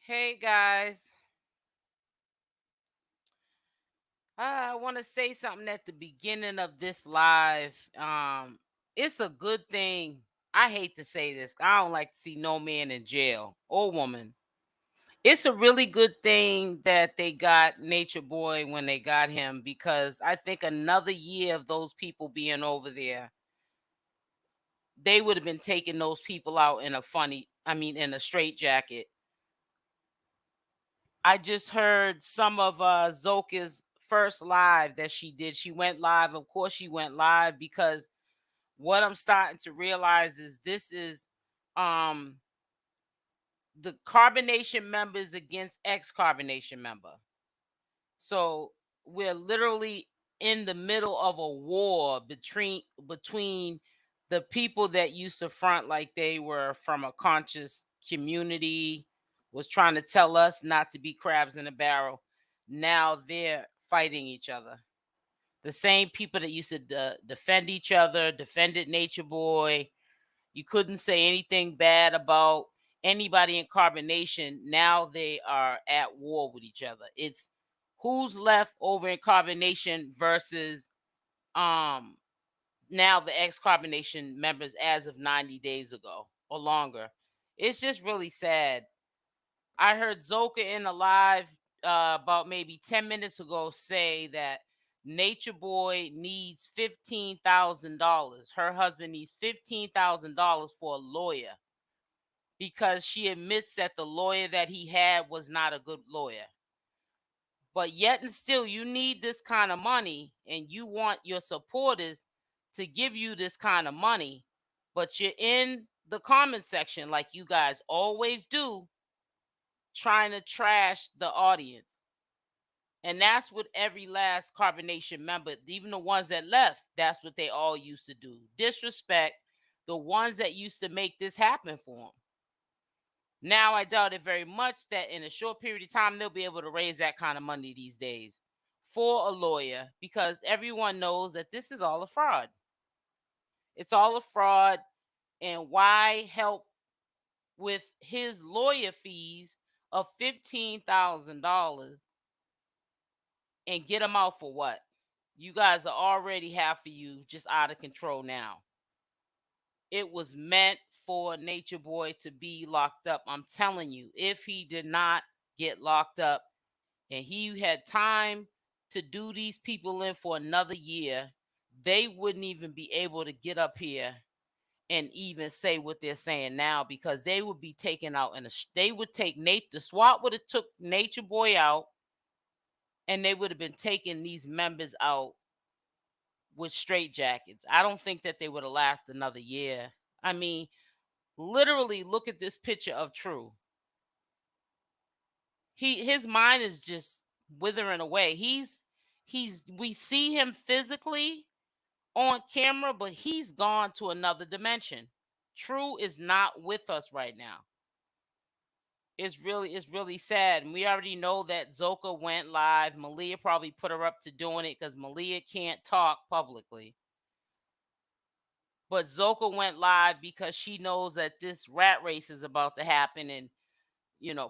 Hey guys, I want to say something at the beginning of this live. It's a good thing. I hate to say this. I don't like to see no man in jail or woman. It's a really good thing that they got Nature Boy when they got him because I think another year of those people being over there, they would have been taking those people out in in a straight jacket. I just heard some of Zoka's first live that she did. She went live. Of course, she went live because what I'm starting to realize is this is um the carbonation members against ex-carbonation member. So we're literally in the middle of a war between the people that used to front like they were from a conscious community, was trying to tell us not to be crabs in a barrel. Now they're fighting each other. The same people that used to defend each other, defended Nature Boy. You couldn't say anything bad about anybody in carbonation. Now they are at war with each other. It's who's left over in carbonation versus um now the ex-carbonation members as of 90 days ago or longer. It's just really sad. I heard Zoka in a live about maybe 10 minutes ago say that Nature Boy needs $15,000. Her husband needs $15,000 for a lawyer because she admits that the lawyer that he had was not a good lawyer. But yet and still, you need this kind of money and you want your supporters to give you this kind of money, but you're in the comment section like you guys always do, trying to trash the audience. And that's what every last carbonation member, even the ones that left, that's what they all used to do. Disrespect the ones that used to make this happen for them. Now I doubt it very much that in a short period of time they'll be able to raise that kind of money these days for a lawyer because everyone knows that this is all a fraud. It's all a fraud. And why help with his lawyer fees of $15,000 and get him out for what? You guys are already half of you just out of control now. It was meant for Nature Boy to be locked up. I'm telling you, if he did not get locked up and he had time to do these people in for another year, they wouldn't even be able to get up here and even say what they're saying now because they would be taken out they would take Nate, the SWAT would have took Nature Boy out, and they would have been taking these members out with straight jackets. I don't think that they would have lasted another year. I mean, literally look at this picture of True. His mind is just withering away. He's we see him physically on camera, but he's gone to another dimension. True is not with us right now. It's really sad. And we already know that Zoka went live. Malia probably put her up to doing it because Malia can't talk publicly. But Zoka went live because she knows that this rat race is about to happen and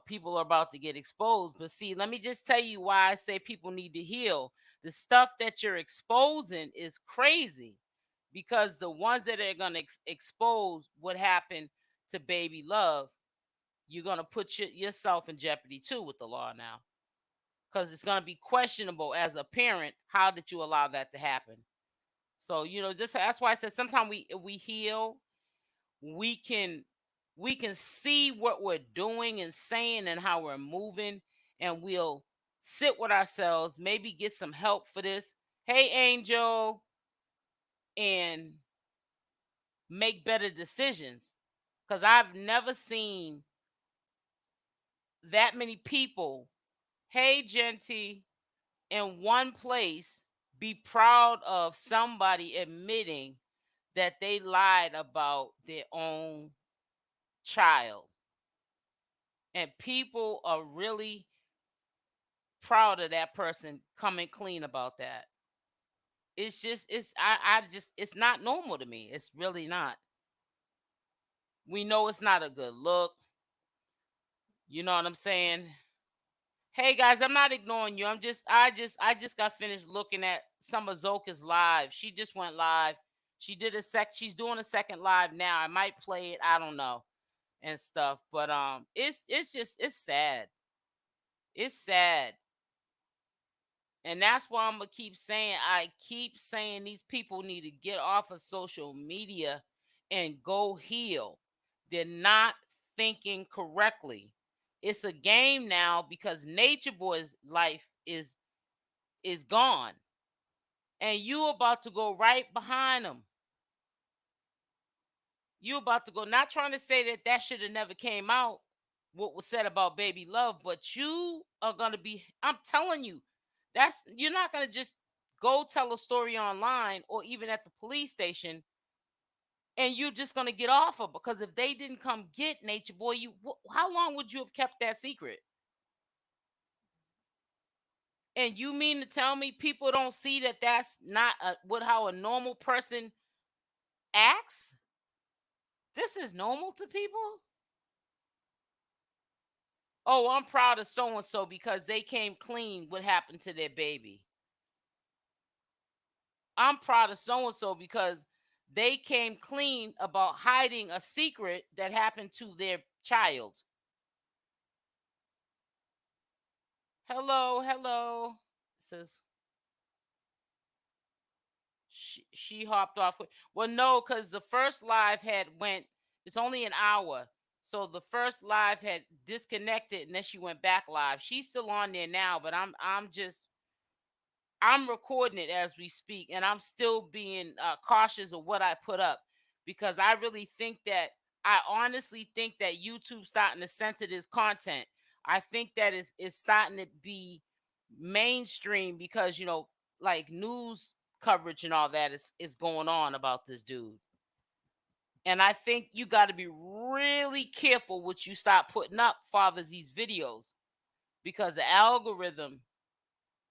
people are about to get exposed. But see, let me just tell you why I say people need to heal. The stuff that you're exposing is crazy because the ones that are going to expose what happened to baby love, you're going to put yourself in jeopardy too with the law now, because it's going to be questionable as a parent. How did you allow that to happen? So that's why I said sometimes we heal, we can see what we're doing and saying and how we're moving, and we'll sit with ourselves, maybe get some help for this. Hey, Angel, and make better decisions. Because I've never seen that many people, hey, Genty, in one place be proud of somebody admitting that they lied about their own child. And people are really proud of that person coming clean about that. It's just I just it's not normal to me. It's really not. We know it's not a good look. You know what I'm saying? Hey guys, I'm not ignoring you. I just got finished looking at some of Zoka's live. She just went live. She's doing a second live now. I might play it, I don't know, and stuff. But it's sad. It's sad. And that's why I'm gonna keep saying, I keep saying these people need to get off of social media and go heal. They're not thinking correctly. It's a game now because Nature Boy's life is gone. And you about to go right behind him. You about to go, not trying to say that that should have never came out, what was said about baby love, but you are going to be, I'm telling you, you're not going to just go tell a story online or even at the police station and you're just going to get off of, because if they didn't come get Nature Boy, how long would you have kept that secret? And you mean to tell me people don't see that that's not how a normal person acts? This is normal to people? Oh, I'm proud of so and so because they came clean what happened to their baby. I'm proud of so and so because they came clean about hiding a secret that happened to their child. Hello, hello. It says she hopped off. Well, no, because the first live it's only an hour. So the first live had disconnected and then she went back live. She's still on there now, but I'm recording it as we speak, and I'm still being cautious of what I put up, because I really think that I honestly think that YouTube's starting to censor this content. I think that is starting to be mainstream because like news coverage and all that is going on about this dude, and I think you got to be really careful what you start putting up, fathers, these videos, because the algorithm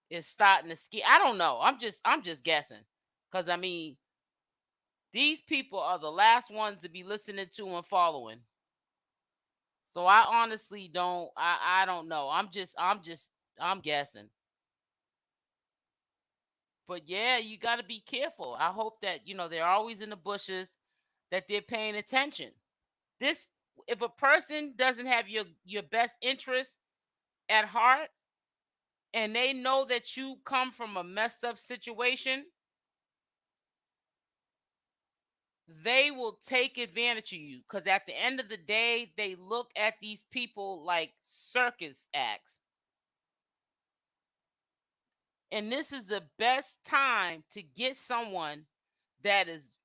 is starting to ski. I don't know. I'm just guessing. Cause I mean, these people are the last ones to be listening to and following. So I honestly I don't know. I'm guessing. But yeah, you gotta be careful. I hope that they're always in the bushes, that they're paying attention. This If a person doesn't have your best interest at heart and they know that you come from a messed up situation, they will take advantage of you, because at the end of the day they look at these people like circus acts, and this is the best time to get someone that is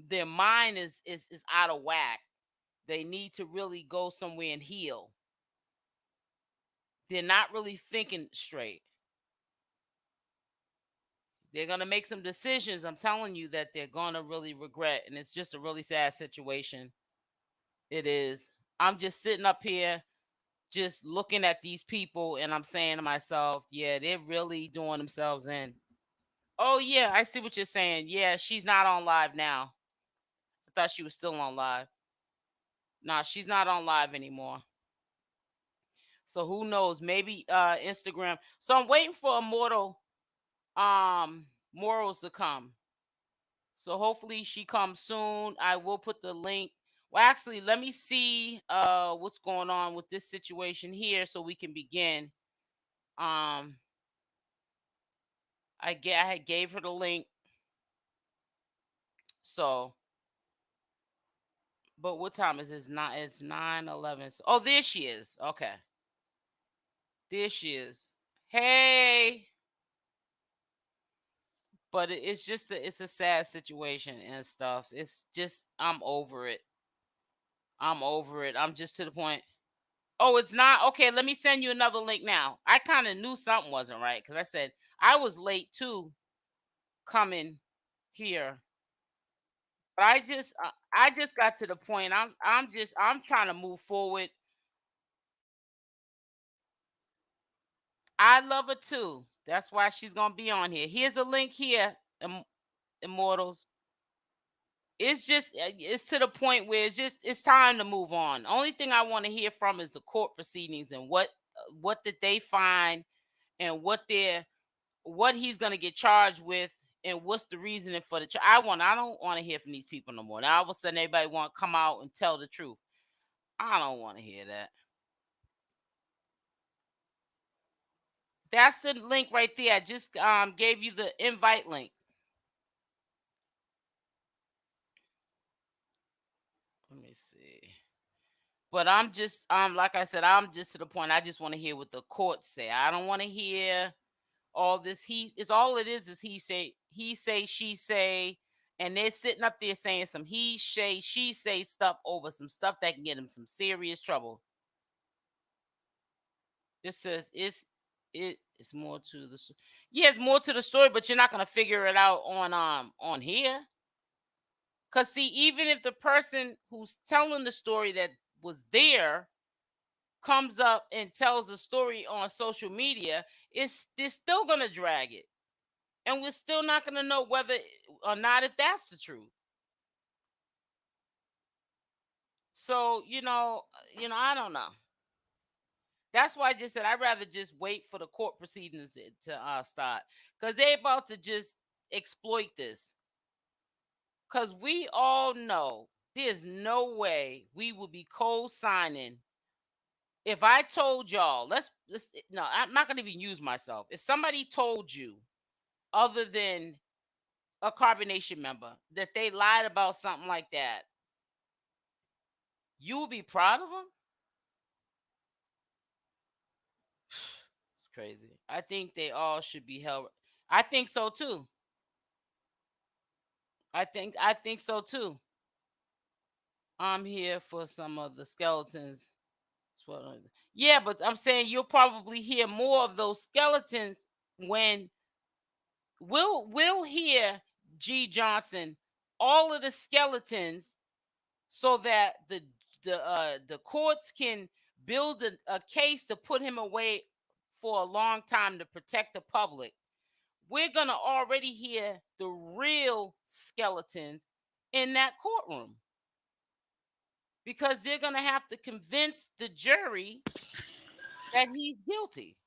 their mind is out of whack. They need to really go somewhere and heal. They're not really thinking straight. They're going to make some decisions, I'm telling you, that they're going to really regret, and it's just a really sad situation. It is. I'm just sitting up here just looking at these people and I'm saying to myself, yeah, they're really doing themselves in. Oh yeah, I see what you're saying. Yeah, she's not on live now. I thought she was still on live. Nah, she's not on live anymore. So who knows? Maybe Instagram. So I'm waiting for Immortal morals to come. So hopefully she comes soon. I will put the link. Well, actually, let me see what's going on with this situation here so we can begin. Um I had gave her the link. So, but what time is this? Not It's 9:11. Oh, there she is. Okay, there she is. Hey, but it's just it's a sad situation and stuff. It's just I'm over it. I'm over it. I'm just to the point. Oh, it's not okay. Let me send you another link now. I kind of knew something wasn't right because I said I was late too coming here. But I just got to the point. I'm trying to move forward. I love her too. That's why she's gonna be on here. Here's a link here, Immortals. it's to the point where it's time to move on. Only thing I want to hear from is the court proceedings and what did they find and what he's gonna get charged with and what's the reasoning for the I don't want to hear from these people no more. Now all of a sudden everybody want to come out and tell the truth. I don't want to hear that. That's the link right there. I just gave you the invite link. Let me see. But I'm just like I said, I'm just to the point. I just want to hear what the courts say. I don't want to hear all this. It's all it is he say, she say, and they're sitting up there saying some he say, she say stuff over some stuff that can get them some serious trouble. This says it's more to the it's more to the story, but you're not gonna figure it out on here. Cause see, even if the person who's telling the story that was there comes up and tells a story on social media, they're still gonna drag it. And we're still not gonna know whether or not if that's the truth. So, I don't know. That's why I just said I'd rather just wait for the court proceedings to start. Because they're about to just exploit this. Because we all know there's no way we will be co-signing. If I told y'all, no, I'm not going to even use myself. If somebody told you, other than a CarbonNation member, that they lied about something like that, you will be proud of them? It's crazy. I think they all should be held. I think so too. I think so too. I'm here for some of the skeletons. Yeah, but I'm saying you'll probably hear more of those skeletons when we'll hear G. Johnson, all of the skeletons, so that the courts can build a case to put him away for a long time to protect the public. We're gonna already hear the real skeletons in that courtroom, because they're gonna have to convince the jury that he's guilty.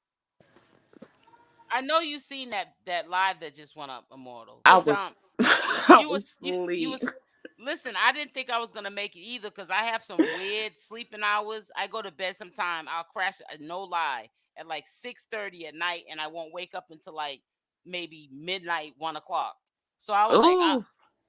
I know you've seen that live that just went up, Immortal. I Because was I you was was you asleep. was listen. I didn't think I was gonna make it either because I have some weird sleeping hours. I go to bed sometime. I'll crash. No lie, at like 6:30 at night, and I won't wake up until like maybe midnight, 1 o'clock. So I was like, Ooh,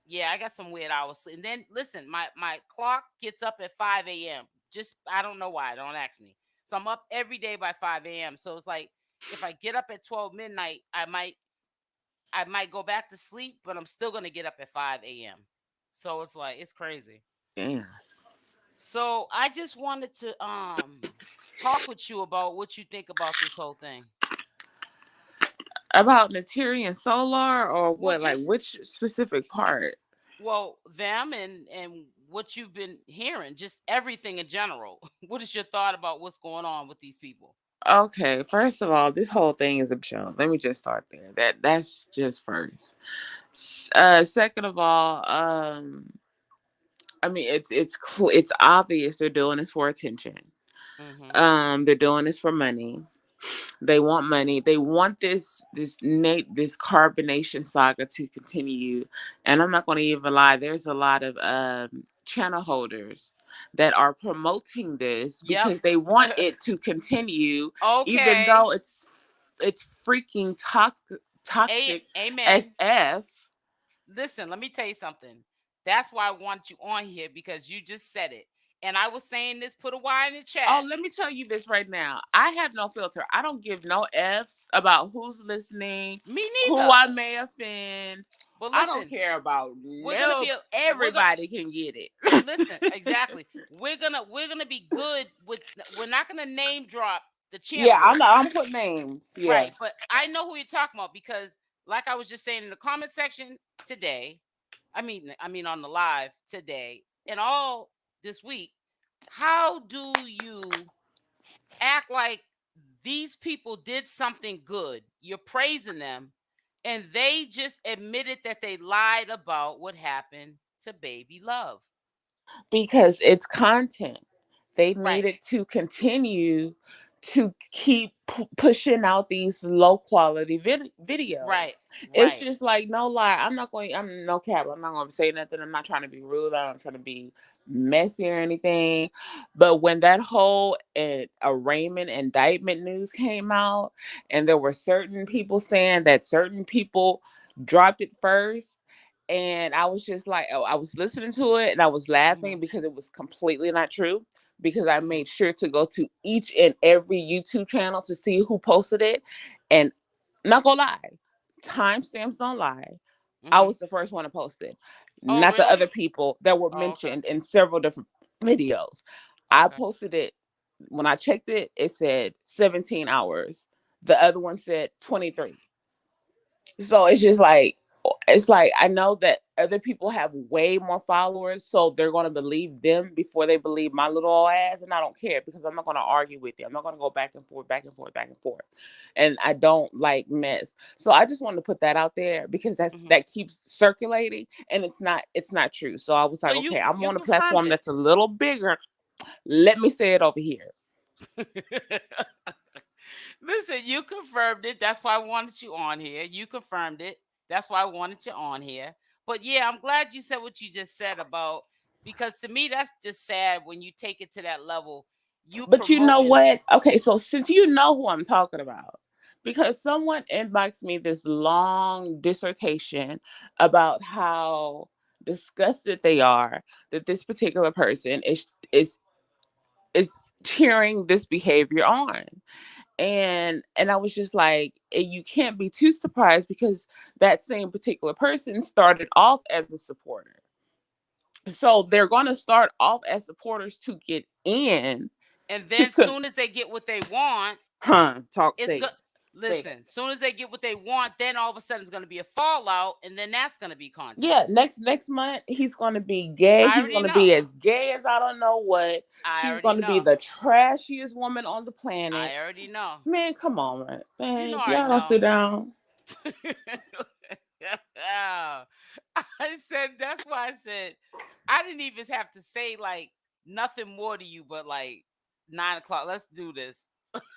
yeah, I got some weird hours. And then listen, my clock gets up at 5 a.m. Just I don't know why. Don't ask me. So I'm up every day by 5 a.m. So it's like if I get up at 12 midnight, I might go back to sleep, but I'm still gonna get up at 5 a.m. So it's like it's crazy. damn. So I just wanted to talk with you about what you think about this whole thing. About Nateri and Solar, or Well, what? Like just which specific part? them and what you've been hearing, just everything in general. What is your thought about what's going on with these people? Okay, first of all, this whole thing is a show. Let me just start there. That's just first. Second of all, I mean it's obvious they're doing this for attention. Mm-hmm. They're doing this for money. They want money. They want this carbonation saga to continue. And I'm not going to even lie. There's a lot of channel holders that are promoting this Yep. because they want it to continue, even Okay. though it's freaking toxic as Amen. f. Listen, let me tell you something. That's why I want you on here, because you just said it. And I was saying this, put a Y in the Oh, chat. let me tell you this right now. I have no filter. I don't give no F's about who's listening, Me who neither. I may offend. But I don't listen, care about we're gonna no. be we're gonna Everybody can get it. listen, exactly. We're gonna be good with we're not gonna name drop the Yeah, channel. I'm putting names. Yeah. Right, but I know who you're talking about, because like I was just saying in the comment section today, I mean on the live today and all this week, how do you act like these people did something good? You're praising them, and they just admitted that they lied about what happened to baby love. Because it's content. They Right, needed to continue to keep pushing out these low quality videos. right, It's right. just like, no lie. I'm no cap. I'm not going to say nothing. I'm not trying to be rude. I'm not trying to be messy or anything. But when that whole arraignment indictment news came out, and there were certain people saying that certain people dropped it first, and I was just like, oh, I was listening to it and I was Mhm, laughing because it was completely not true. Because I mhm, made sure to go to each and every YouTube channel to see who posted it. And not gonna lie, timestamps don't lie. I mhm. was the first one to post it, Oh, not the really? other people that were Oh, okay, mentioned in several different videos. I okay. posted it. When I checked it, it said 17 hours. The other one said 23. So it's like I know that other people have way more followers, so they're gonna believe them before they believe my little old ass, and I don't care because I'm not gonna argue with you. I'm not gonna go back and forth, back and forth, back and forth, and I don't like mess. So I just wanted to put that out there because Mhm. that keeps circulating, and it's not true. So I was So like, okay, I'm you on a confirmed platform it. that's a little bigger. Let me say it over here. Listen, you confirmed it. That's why I wanted you on here. You confirmed it. That's why I wanted you on here. But yeah, I'm glad you said what you just said about, because to me that's just sad when you take it to that level. You But you know promoting. what? Okay, so since you know who I'm talking about, because someone inboxed me this long dissertation about how disgusted they are that this particular person is cheering this behavior on. And I was just like, you can't be too surprised because that same particular person started off as a supporter. So they're going to start off as supporters to get in And to then soon as they get what they want, talk, it's say good. it. Say it. Listen, soon as they get what they want, then all of a sudden it's going to be a fallout, and then that's going to be content. Yeah, next month he's gonna be gay. I He's already gonna be know. as gay as I don't know what. I She's already gonna be know. the trashiest woman on the planet. I already know. Man, come on, man. You Man, know if I y'all don't know. sit down. I said that's why I said I didn't even have to say like nothing more to you, but like 9 o'clock. Let's do this.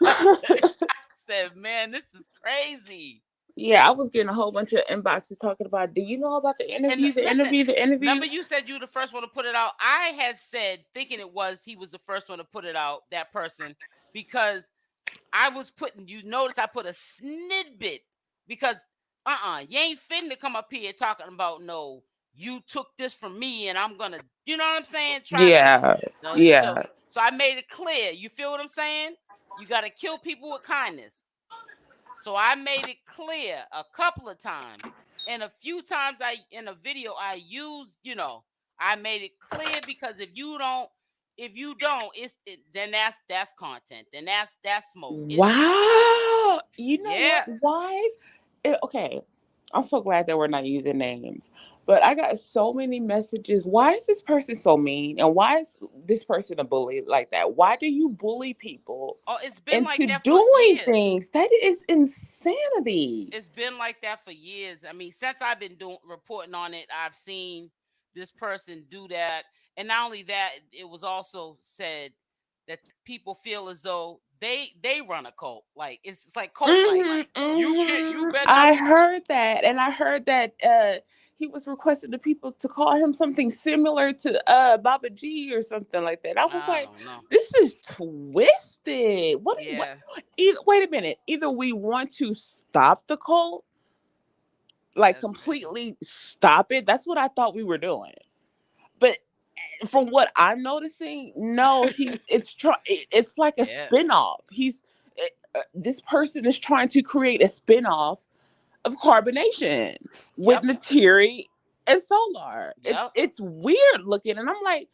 I said, man, this is crazy. Yeah, I was getting a whole bunch of inboxes talking about, do you know about the And interview, the listen, interview, the interview? remember you said you were the first one to put it out. I had said thinking it was he was the first one to put it out, that person, because I was putting, you notice I put a snippet because you ain't finna come up here talking about no, you took this from me and I'm gonna, you know what I'm saying? Try to Yeah, no, so yeah. so I made it clear. You feel what I'm saying? You gotta kill people with kindness. So I made it clear a couple of times. And a few times I in a video I used, I made it clear because if you don't, then that's content. Then that's smoke. It's just Wow. You know what? yeah. Why? Okay. I'm so glad that we're not using names. But I got so many messages. Why is this person so mean? And why is this person a bully like that? Why do you bully people Oh, it's been like into that for doing years. things? That is insanity. It's been like that for years. I mean, since I've been doing reporting on it, I've seen this person do that. And not only that, it was also said that people feel as though they run a cult. Like it's like cult like. You better not. I heard that, and I heard that he was requesting the people to call him something similar to Baba G or something like that. I was I like, don't know. this is twisted. What? Yeah. Wait a minute. Either we want to stop the cult, like That's crazy. completely stop it. That's what I thought we were doing. But from what I'm noticing, no, it's like a Yeah. spinoff. This person is trying to create a spinoff of CarbonNation with Yep. Nateri and Solar. It's Yep. it's weird looking, and I'm like,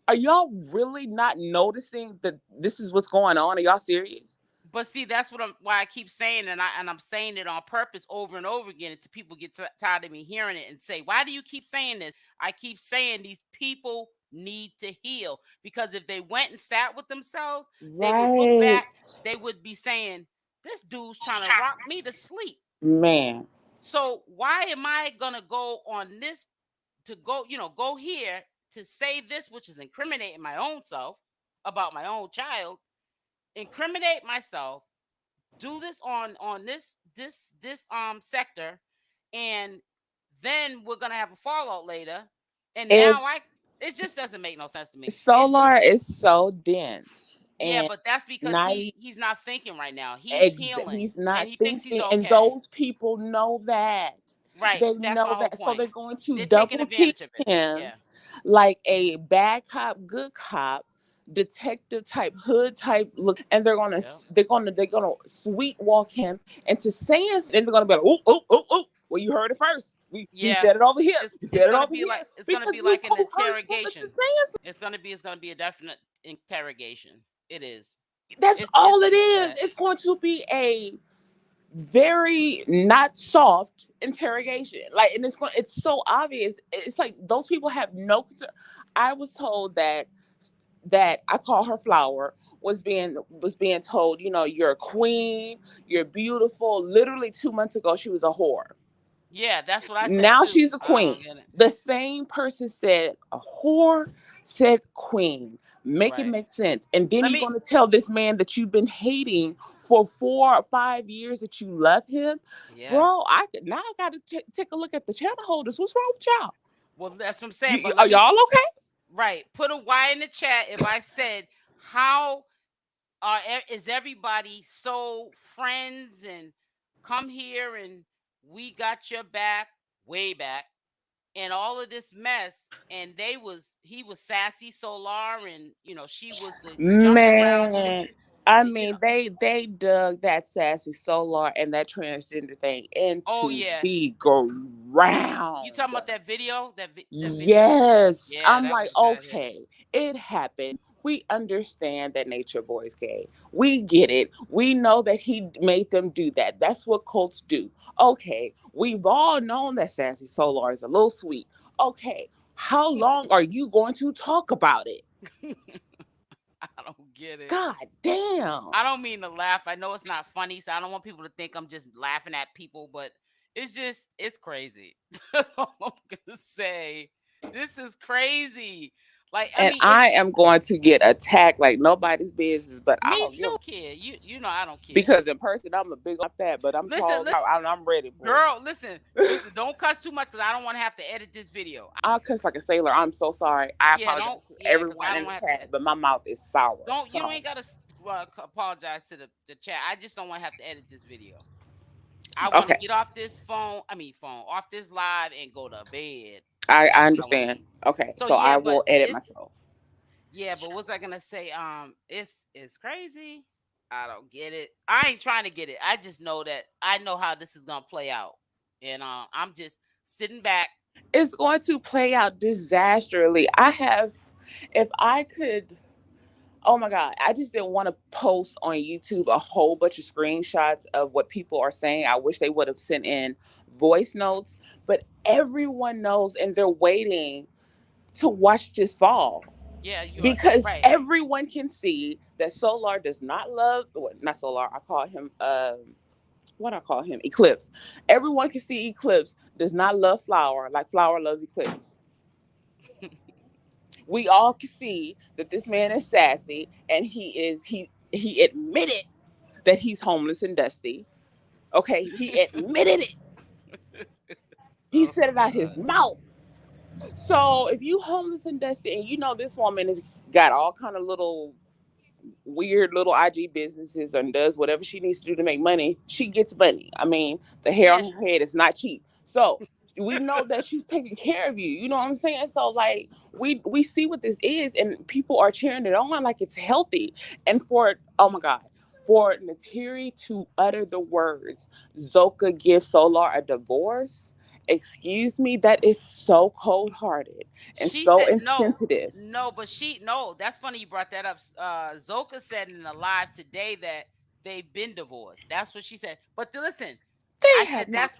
are y'all really not noticing that this is what's going on? Are y'all serious? But see, that's why I keep saying, and I'm saying it on purpose over and over again until people get tired of me hearing it and say, "Why do you keep saying this?" I keep saying these people need to heal because if they went and sat with themselves, they would look Right, back. They would be saying, "This dude's trying to rock me to sleep." man. So why am I gonna go on this to go, go here to say this, which is incriminating my own self about my own child, incriminate myself, do this on this sector, and then we're gonna have a fallout later. And If now it just doesn't make no sense to me. It's Solar is so dense yeah, and but that's because not he's not thinking right now. He's healing, he's and not he thinks he's thinking, and okay. those people know that. Right. They That's my know whole that, so point. they're going to They're taking double team advantage of it. him Yeah. like a bad cop, good cop, detective type, hood type look, and Yeah. they're gonna sweet walk him into saying, and they're gonna be like, oh, oh, oh, oh. Well, you heard it first. He Yeah. said it over here. He It's said it gonna over be here like because you an coerced him into interrogation. saying. It's gonna be a definite interrogation. It is. That's all it It's is. sad. It's going to be a very not soft interrogation. Like, and it's so obvious. It's like those people have no concern. I was told that I call her Flower was being told, you're a queen, you're beautiful. Literally 2 months ago, she was a whore. Yeah, that's what I said Now too. she's a I don't queen. get it. The same person said a whore, said queen. Make it Right. make sense. And then Let you're me. going to tell this man that you've been hating for 4 or 5 years that you love him, Yeah. bro. I got to take a look at the channel holders. What's wrong with y'all? Well, that's what I'm saying. But Are let me. y'all okay? Right. Put a Y in the chat if I said how is everybody so friends and come here and we got your back way back and all of this mess, and he was sassy Solar, and she was the jump around chick, Man, I you know. mean, they dug that sassy solar and that transgender thing Oh into yeah, the you ground. talking about that video? That video? Yes. Yeah, I'm that like, was bad. Yeah. okay, it happened. We understand that Nature Boy's gay. We get it. We know that he made them do that. That's what cults do. Okay. We've all known that Sassy Solar is a little sweet. Okay. How long are you going to talk about it? I don't get it. God damn. I don't mean to laugh. I know it's not funny, so I don't want people to think I'm just laughing at people, but it's crazy. That's all I'm gonna say. This is crazy. Like, I And mean, I it's am going to get attacked like nobody's business, but I me don't give too, a, kid. You know I don't care. because in person I'm a big old fat, but I'm Listen, tall now. I'm ready for it. girl, listen. Don't cuss too much because I don't want to have to edit this video. I'll cuss like a sailor. I'm so sorry. I Yeah, apologize don't. to Yeah, because everyone I in don't the want to have to chat, edit. but my mouth is sour. Don't you So ain't gotta apologize to the chat. I just don't want to have to edit this video. I want to okay, get off this phone. I mean, off this live and go to bed. I That's what I want to understand. do. Okay, So so yeah, I but will edit it's myself. yeah, but what's I gonna say? It's crazy. I don't get it. I ain't trying to get it. I just know that I know how this is gonna play out, and I'm just sitting back. It's going to play out disastrously. If I could, oh my God, I just didn't want to post on YouTube a whole bunch of screenshots of what people are saying. I wish they would have sent in voice notes, but everyone knows and they're waiting to watch this fall Yeah, you are because right. everyone can see that Solar does not love, well, not Solar, I call him, what I call him, Eclipse. Everyone can see Eclipse does not love Flower like Flower loves Eclipse. We all can see that this man is sassy and he admitted that he's homeless and dusty. Okay, he admitted it. He Oh said it out his God. mouth. So if you homeless and dusty, and you know this woman has got all kind of little weird little IG businesses and does whatever she needs to do to make money, she gets money. I mean, the hair Yeah. on her head is not cheap. So we know that she's taking care of you. You know what I'm saying? So like we see what this is, and people are cheering it on like it's healthy. And for, oh my God, for Nateri to utter the words Zoka gives Solar a divorce. Excuse me, that is so cold hearted and She so said no, insensitive. no, but no. That's funny you brought that up. Zoka said in a live today that they've been divorced. That's what she said. But listen, They I have said not.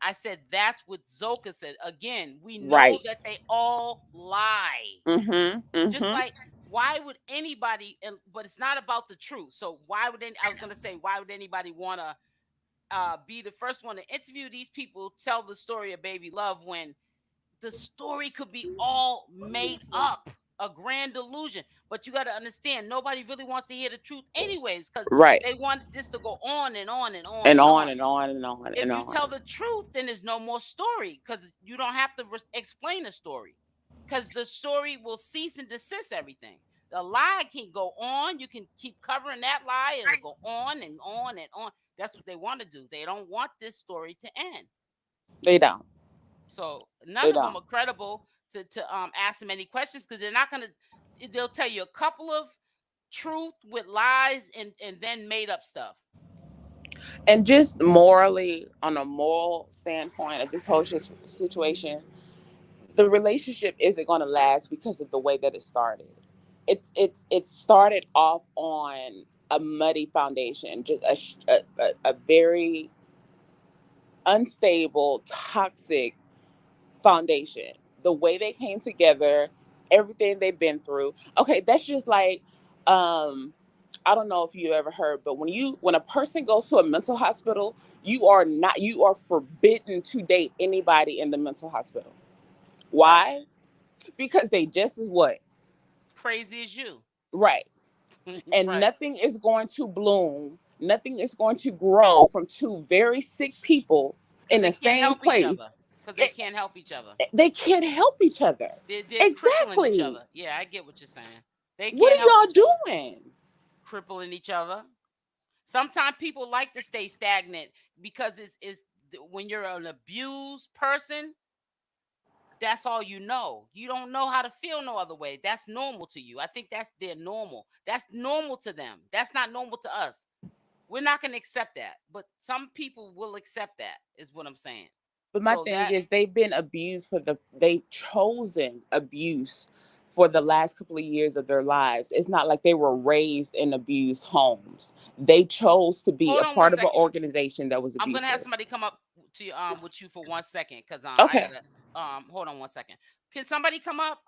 I said that's what Zoka said. Again, we know Right. that they all lie. Mm-hmm. Just Mm-hmm. like why would anybody? But it's not about the truth. So why would I was gonna say why would anybody want to be the first one to interview these people, tell the story of baby love when the story could be all made up, a grand delusion. But you got to understand, nobody really wants to hear the truth, anyways, because Right. they want this to go on and on and on And and on on. and on and on If and you on. tell the truth, then there's no more story because you don't have to explain the story because the story will cease and desist everything. The lie can go on. You can keep covering that lie. It'll go on and on and on. That's what they want to do. They don't want this story to end. They don't. So none They of them don't. are credible to ask them any questions because they're not gonna. They'll tell you a couple of truth with lies and then made up stuff. And just morally, on a moral standpoint of this whole situation, the relationship isn't going to last because of the way that it started. It started off on a muddy foundation, just a very unstable, toxic foundation. The way they came together, everything they've been through. Okay, that's just like, um, I don't know if you ever heard, but when a person goes to a mental hospital, you are forbidden to date anybody in the mental hospital. Right. Why? Because they just as what? Crazy as you. Right. And Right. nothing is going to bloom, nothing is going to grow from two very sick people Because in they the can't same help each other. place. Because they It, can't help each other. they can't help each other. They're crippling each Exactly. other. Yeah, I get what you're saying. They What can't are help each y'all other. doing? Crippling each other. Sometimes people like to stay stagnant because it's when you're an abused person, that's all you know. You don't know how to feel no other way. That's normal to you. I think that's their normal. That's normal to them. That's not normal to us. We're not going to accept that. But some people will accept that, is what I'm saying. But my So thing that, is, they've chosen abuse for the last couple of years of their lives. It's not like they were raised in abused homes. They chose to be hold a on one part of an second. organization that was I'm gonna have abusive. somebody come up to with you for 1 second because I Okay. gotta hold on 1 second. Can somebody come up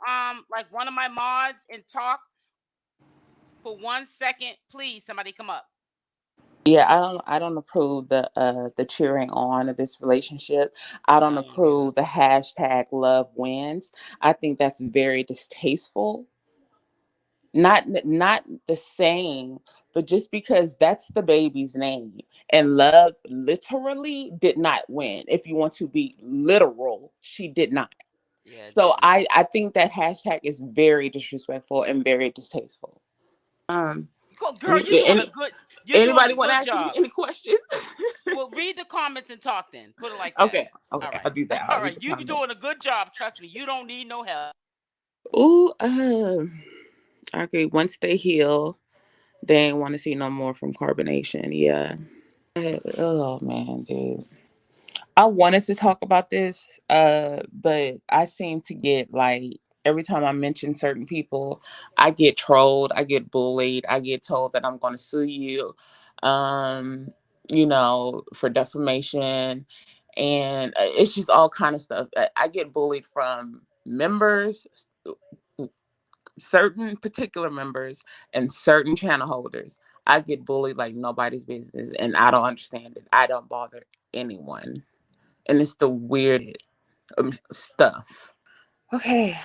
like one of my mods and talk for 1 second, please? Somebody come up. Yeah, I don't approve the cheering on of this relationship. I don't I don't either. approve the hashtag love wins. I think that's very distasteful. Not the same, but just because that's the baby's name, and love literally did not win. If you want to be literal, she did not. Yeah, it So didn't. I think that hashtag is very disrespectful and very distasteful. Um, Girl, you're doing a anybody want to good ask me job. any questions? Well, read the comments and talk then. Put it like that. Okay, All okay, right. I'll do that. I'll All read right. the You comment. doing a good job. Trust me. You don't need no help. Ooh, okay. Once they heal, they ain't want to see no more from CarbonNation. Yeah. Oh man, dude. I wanted to talk about this, but I seem to get like every time I mention certain people, I get trolled, I get bullied, I get told that I'm going to sue you, um, for defamation, and it's just all kind of stuff. I get bullied from members, certain particular members, and certain channel holders. I get bullied like nobody's business, and I don't understand it. I don't bother anyone, and it's the weird stuff. Okay.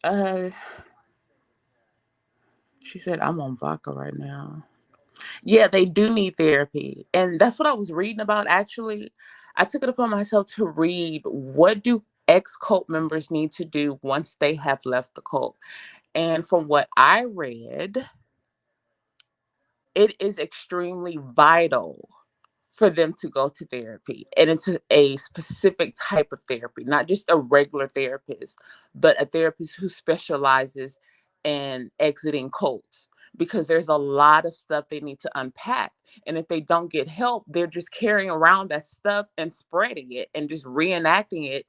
Uh, she said I'm on vodka right now. Yeah, they do need therapy, and that's what I was reading about. Actually, I took it upon myself to read what do ex-cult members need to do once they have left the cult, and from what I read, it is extremely vital for them to go to therapy, and it's a specific type of therapy, not just a regular therapist, but a therapist who specializes in exiting cults, because there's a lot of stuff they need to unpack, and if they don't get help, they're just carrying around that stuff and spreading it and just reenacting it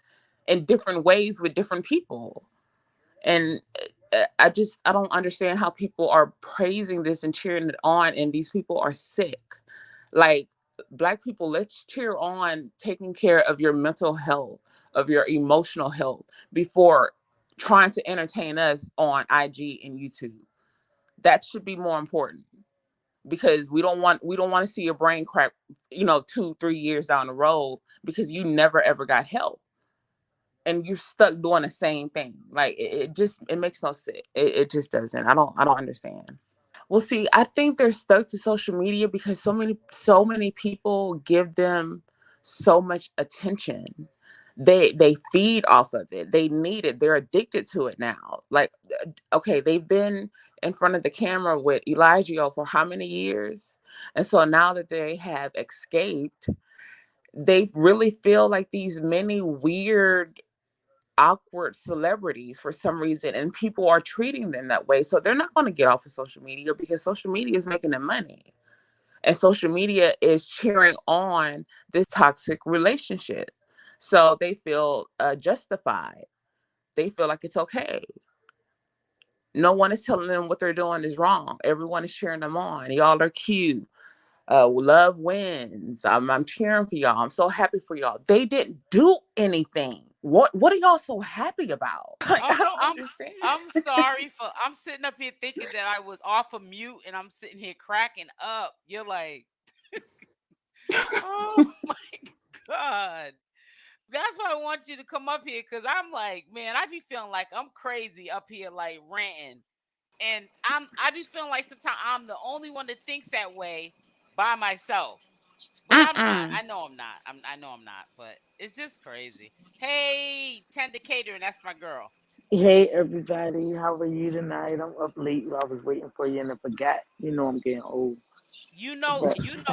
in different ways with different people. And I don't understand how people are praising this and cheering it on, and these people are sick. Like, Black people, let's cheer on taking care of your mental health, of your emotional health, before trying to entertain us on IG and YouTube. That should be more important, because we don't want to see your brain crack, 2-3 years down the road because you never ever got help. and you're stuck doing the same thing. Like it makes no sense. It just doesn't. I don't understand. Well, see, I think they're stuck to social media because so many people give them so much attention. They feed off of it. They need it. They're addicted to it now. Like, okay, they've been in front of the camera with Elijah for how many years? And so now that they have escaped, they really feel like these many weird, awkward celebrities for some reason, and people are treating them that way. So they're not going to get off of social media because social media is making them money, and social media is cheering on this toxic relationship. So they feel justified. They feel like it's okay. No one is telling them what they're doing is wrong. Everyone is cheering them on. Y'all are cute. Love wins. I'm cheering for y'all. I'm so happy for y'all. They didn't do anything. What are y'all so happy about? Like, I don't understand. I'm sorry for I'm sitting up here thinking that I was off of mute and I'm sitting here cracking up. You're like, oh my god. That's why I want you to come up here because I'm like, man, I be feeling like I'm crazy up here, like ranting. And I be feeling like sometimes I'm the only one that thinks that way by myself. But I'm not. Mm-mm. I know I'm not. I know I'm not. But it's just crazy. Hey, Tender Catering, that's my girl. Hey everybody, how are you tonight? I'm up late. I was waiting for you and I forgot. You know I'm getting old. But You know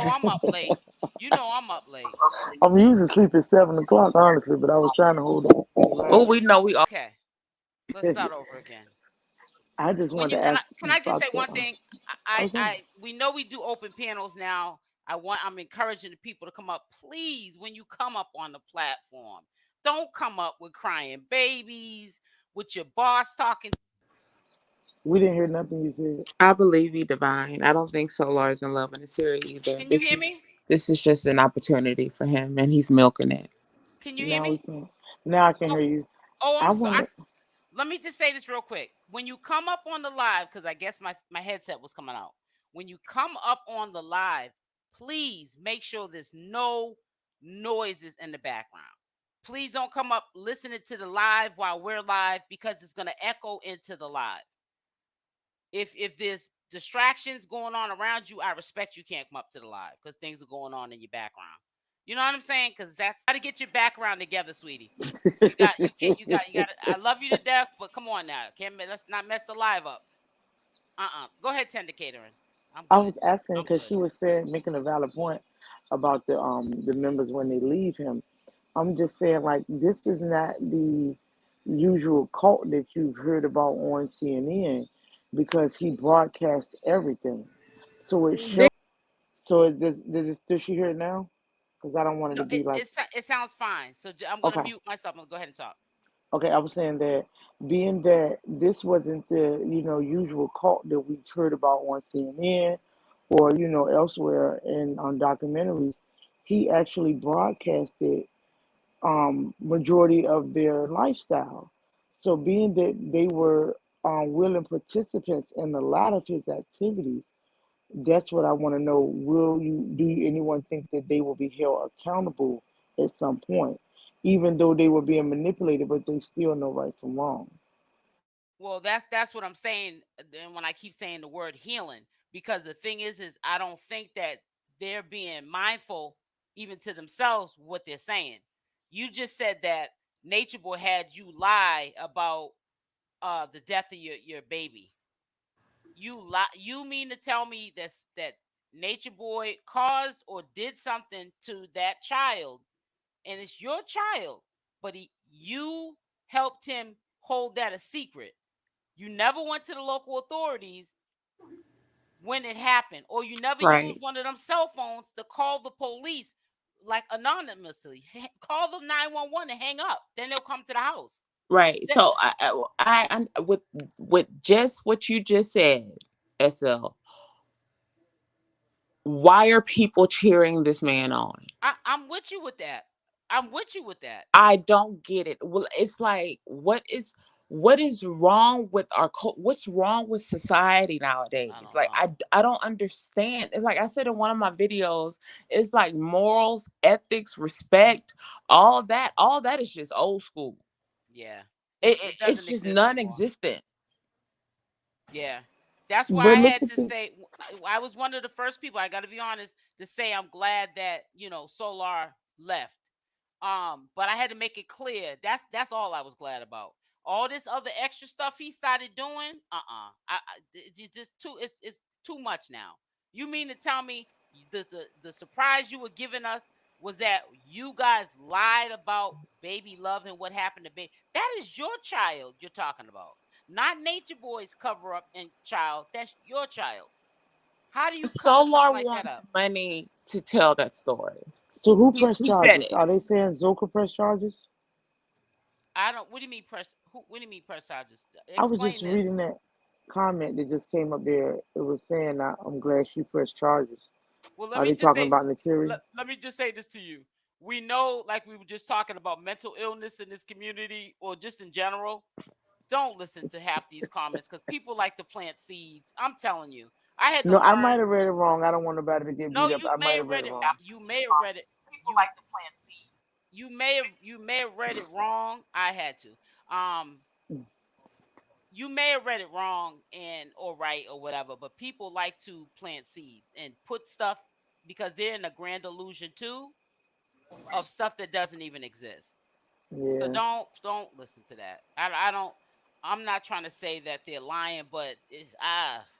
I'm up late. You know I'm up late. I'm usually sleep at 7 o'clock, honestly. But I was trying to hold on for Oh, the we know we all. Okay, let's start over again. I just When wanted you to ask can you I just about say the. one thing? Okay. We know we do open panels now. I'm encouraging the people to come up. Please, when you come up on the platform, don't come up with crying babies, with your boss talking. We didn't hear nothing you said. I believe you, Divine. I don't think Solar is in love in the series either. Can you This hear is me? this is just an opportunity for him, and he's milking it. Can you hear Now we me? can. Now I can Oh, hear you. I I'm sorry. wanted. Let me just say this real quick. When you come up on the live, because I guess my headset was coming out. When you come up on the live, please make sure there's no noises in the background. Please don't come up listening to the live while we're live because it's going to echo into the live. If there's distractions going on around you, I respect you can't come up to the live because things are going on in your background. You know what I'm saying? Because that's got to get your background together, sweetie. You can't you got I love you to death, but come on now. Can't let's not mess the live up. Go ahead, Tender Catering. I'm I good. was asking I'm because good. she was saying, making a valid point about the members when they leave him. I'm just saying, like, this is not the usual cult that you've heard about on CNN because he broadcasts everything. So it shows. So does it still she hear it now? Because I don't want it No, to be like, it sounds fine. So I'm gonna okay, mute myself. I'm gonna go ahead and talk. okay. I was saying that being that this wasn't the usual cult that we've heard about on CNN or elsewhere in on documentaries, he actually broadcasted majority of their lifestyle. So being that they were willing participants in a lot of his activities, that's what I want to know. Do anyone think that they will be held accountable at some point, even though they were being manipulated, but they still know right from wrong? Well, that's what I'm saying. And when I keep saying the word healing, because the thing is I don't think that they're being mindful even to themselves what they're saying. You just said that Nature Boy had you lie about the death of your baby. You mean to tell me that Nature Boy caused or did something to that child, and it's your child, but you helped him hold that a secret. You never went to the local authorities when it happened, or you never used Right, one of them cell phones to call the police like anonymously. Call them 911 and hang up. Then they'll come to the house. right. That, So with just what you just said, SL. Why are people cheering this man on? I'm with you with that. I'm with you with that. I don't get it. Well, it's like what is wrong with what's wrong with society I nowadays? don't Like know. I don't understand. It's like I said in one of my videos, it's like morals, ethics, respect, all that is just old school. Yeah. It It's doesn't just exist anymore. non-existent. Yeah. That's why But I look had at to the say I was one of the first people, I got to be honest, to say I'm glad that, Solar left. But I had to make it clear. That's all I was glad about. All this other extra stuff he started doing, it's just too it's too much now. You mean to tell me the surprise you were giving us was that you guys lied about baby love and what happened to baby? That is your child you're talking about. Not Nature Boy's cover up and child. That's your child. How do you cover Solar something like that wants up? money to tell that story. so who He's pressed he said charges? it. Are they saying Zoka pressed charges? I don't. What do you mean press? What do you mean press charges? I was Explain just this. reading that comment that just came up there. It was saying I'm glad she pressed charges. Well, let Are me they just talking say. about Natiri? Let me just say this to you. We know, like we were just talking about mental illness in this community, or just in general. Don't listen to half these comments because people like to plant seeds. I'm telling you, I had to No, I might learn. have read it wrong. I don't want nobody to get No, beat up. you I may might have have read read it it. wrong. You may have read it. You you may have read it wrong. I had to. You may have read it wrong and or right or whatever, but people like to plant seeds and put stuff because they're in a grand illusion too of stuff that doesn't even exist. So Yeah. don't listen to that. I don't. I'm not trying to say that they're lying, but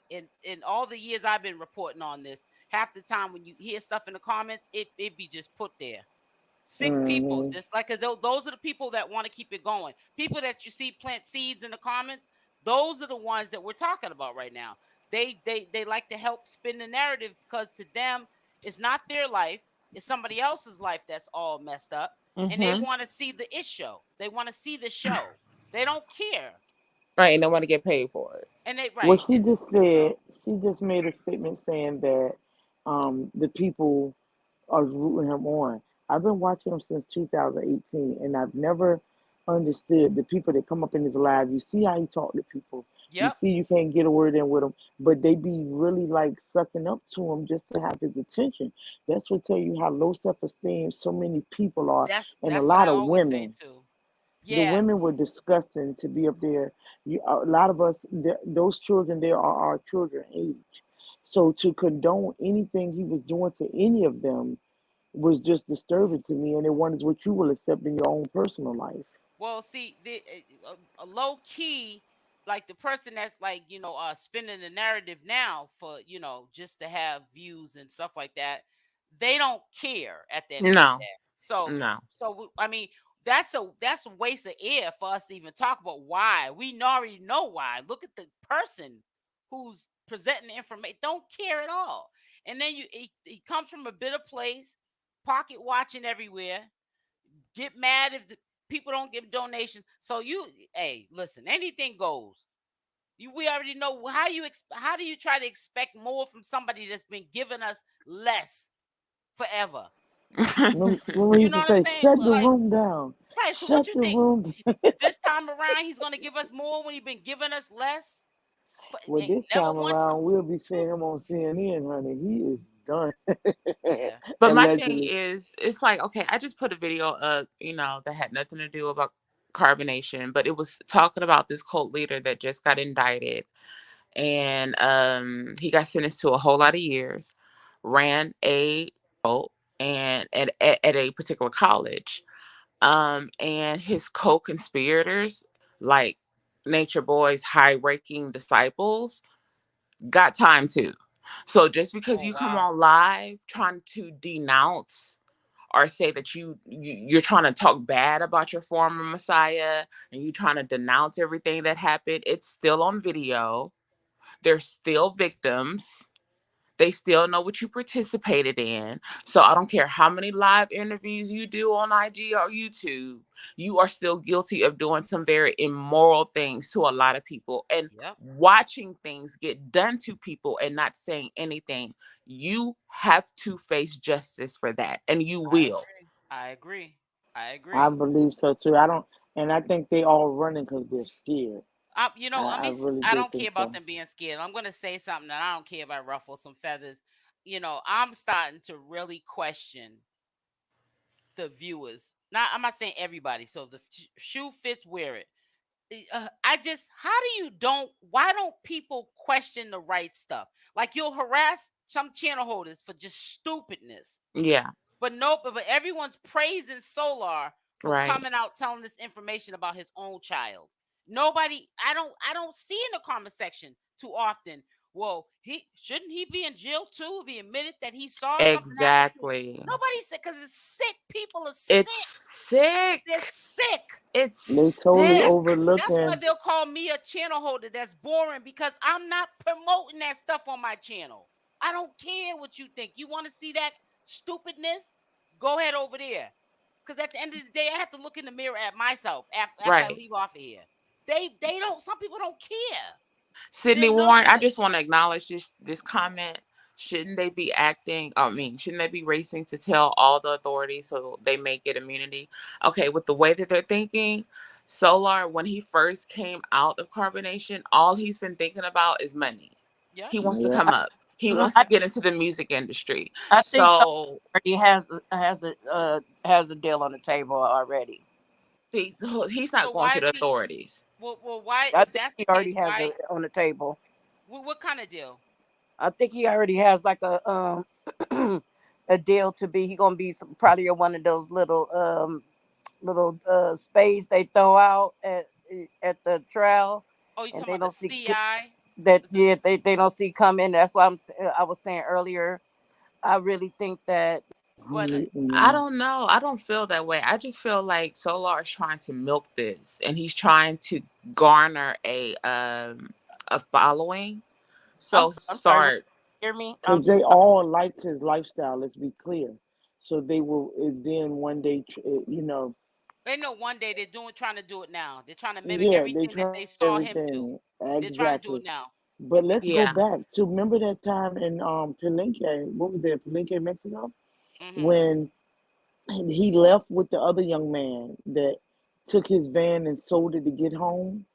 in all the years I've been reporting on this, half the time when you hear stuff in the comments, it be just put there. Sick people, Hmm. just like those are the people that want to keep it going. People that you see plant seeds in the comments, those are the ones that we're talking about right now. They like to help spin the narrative because to them it's not their life, it's somebody else's life that's all messed up, and they Mm-hmm. want to see the show. They want to see the show. They don't care, Right, and they want to get paid for it. and they Well, right. she just said So she just made a statement saying that the people are rooting him on. I've been watching him since 2018, and I've never understood the people that come up in his live. You see how he talk to people. You yep, see you can't get a word in with him, but they be really like sucking up to him just to have his attention. That's what tell you how low self-esteem so many people are, and a that's what lot I of always say women. too. The Yeah. women were disgusting to be up there. A lot of us, those children there are our children age. So to condone anything he was doing to any of them was just disturbing to me. And it wonders what you will accept in your own personal life. Well, see, a low key, like the person that's like spinning the narrative now for just to have views and stuff like that, they don't care at the end of the No, day. So, no. I mean, that's a waste of air for us to even talk about why. We already know why. Look at the person who's presenting the information. Don't care at all. And then he comes from a bitter place, pocket watching everywhere, get mad if the people don't give donations. So hey, listen, anything goes. We already know how do you try to expect more from somebody that's been giving us less forever? Remember he You used know to what I'm say, saying? shut the Like, room down. right. So what Shut you the think? room down. This time around, he's gonna give us more when he's been giving us less. Well, Ain't this never time one time. around, we'll be seeing him on CNN, honey. He is done. Yeah. But my thing Allegedly. is, it's like, okay, I just put a video up, that had nothing to do about carbonation, but it was talking about this cult leader that just got indicted, and he got sentenced to a whole lot of years, ran a cult, and at a particular college, and his co-conspirators, like Nature Boy's high-ranking disciples, got time too. So just because Oh you come wow. on live trying to denounce or say that you're trying to talk bad about your former messiah, and you trying to denounce everything that happened, it's still on video. They're still victims. They still know what you participated in. So I don't care how many live interviews you do on IG or YouTube, you are still guilty of doing some very immoral things to a lot of people, and Yep. watching things get done to people and not saying anything. You have to face justice for that, and you I will. agree. I agree. I I agree. believe so too. I don't, and I think they all running because they're scared. Let I me. really I do don't care think about so. them being scared. I'm gonna say something that I don't care if I ruffle some feathers. I'm starting to really question the viewers I'm not saying everybody. So the shoe fits, wear it. Why don't people question the right stuff? Like, you'll harass some channel holders for just stupidness. Yeah. But nope, but everyone's praising Solar for Right. coming out telling this information about his own child. Nobody, I don't see in the comment section too often. Well, shouldn't he be in jail too if he admitted that he saw something happen to him? Exactly. Nobody said, because it's sick. People are It's sick. sick. They're sick. They It's totally sick. That's why overlooking. they'll call me a channel holder that's boring, because I'm not promoting that stuff on my channel. I don't care what you think. You want to see that stupidness? Go ahead over there. Because at the end of the day, I have to look in the mirror at myself after I Right. leave off of here. They don't. Some people don't care. Sydney They're Warren, I numbers. just want to acknowledge this comment. Shouldn't they be acting? I mean, shouldn't they be racing to tell all the authorities so they may get immunity? Okay, with the way that they're thinking, Solar, when he first came out of carbonation, all he's been thinking about is money. Yeah. He wants to Yep. come up. He wants I, to get into the music industry. I think So he has a deal on the table already. see, so he's not So going why to is the he? authorities. Well, why? I If think that's he the case, already has why? it on the table. What kind of deal? I think he already has like a a deal to be. He gonna be probably one of those little spades they throw out at the trail, Oh, you and talking they about the don't see CI? that. Is it? Yeah, they don't see come in. That's why I was saying earlier. I really think that But I Yeah. don't know. I don't feel that way. I just feel like Solar is trying to milk this, and he's trying to garner a following. So I'm sorry. start Hear me? Because they all liked his lifestyle. Let's be clear. So they will then one day, they know one day trying to do it now. They're trying to mimic yeah, they everything that try they saw him do. everything They're trying to do exactly. it now. But let's go yeah. back to remember that time in Palenque. What was that? Palenque, Mexico, Hmm. when he left with the other young man that took his van and sold it to get home.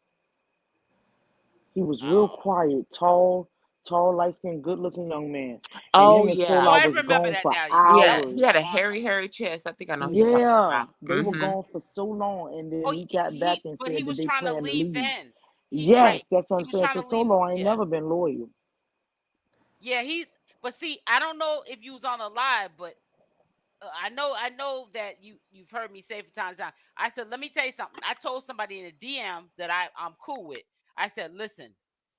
He was real Oh. quiet, tall, light skinned, good looking young man. And Oh him and Oh, yeah. Solar I was remember gone that for now. Yeah, Yeah. hours. He had a long hairy, time. hairy chest. I think I know who you're talking Yeah, about. they were Mm-hmm. gone for so long, and then Oh, he got back and but he said that was they trying to plan to leave leave. then. He right. Yes, that's what He I'm was saying. trying So to leave. Solo ain't Yeah. never been loyal. Yeah, but see, I don't know if you was on a live, but I know that you've heard me say from time to time. I said, let me tell you something. I told somebody in a DM that I'm cool with. I said, listen,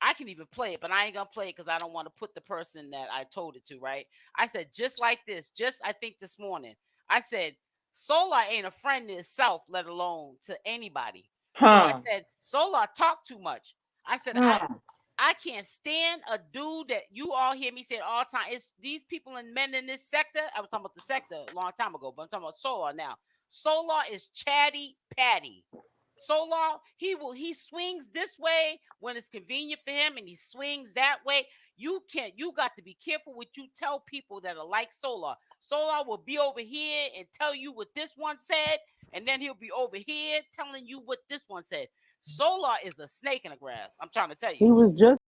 I can even play it, but I ain't gonna play it because I don't want to put the person that I told it to, right? I said, just like this, just I think this morning, I said, Solar ain't a friend to itself, let alone to anybody. So I Huh. said, Solar talk too much. I said, Huh. I can't stand a dude that you all hear me say it all the time. It's these people and men in this sector. I was talking about the sector a long time ago, but I'm talking about Solar now. Solar is chatty patty. Solar, he swings this way when it's convenient for him, and he swings that way. You got to be careful what you tell people that are like Solar. Solar will be over here and tell you what this one said, and then he'll be over here telling you what this one said. Solar is a snake in the grass. I'm trying to tell He you. was just